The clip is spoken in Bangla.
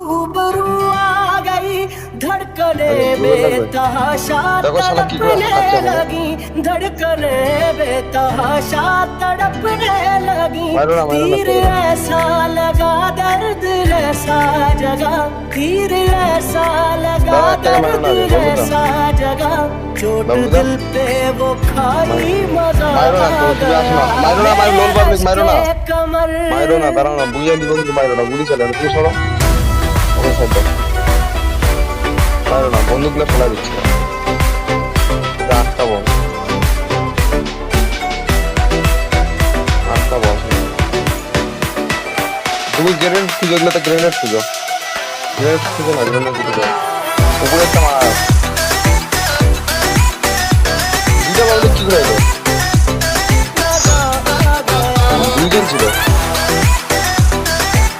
रूबरू आ गई धड़कने बेतहाशा तड़पने लगी धड़कने बेतहाशा तड़पने लगी तीर ऐसा लगा दर्द ऐसा जगा तीर ऐसा लगा दर्द ऐसा जगा चोट दिल पे वो खाई मजा कमर মাইরো না, দাঁড়াও না, বুঝিয়ে দিব কিন্তু মাইরো না, গুলি চালানো, তুমি সরো, ওকে সাইড দাও, মাইরো না, বন্দুকগুলো ফেলা দিচ্ছি না, আটটা বল, তুমি গ্রেনেড খুঁজো, এগুলো তো গ্রেনেড খুঁজো, গ্রেনেড খুঁজো না, গ্রেনেড খুঁজো, উপরে একটা মারা, দুটা বললে কি করে এলো?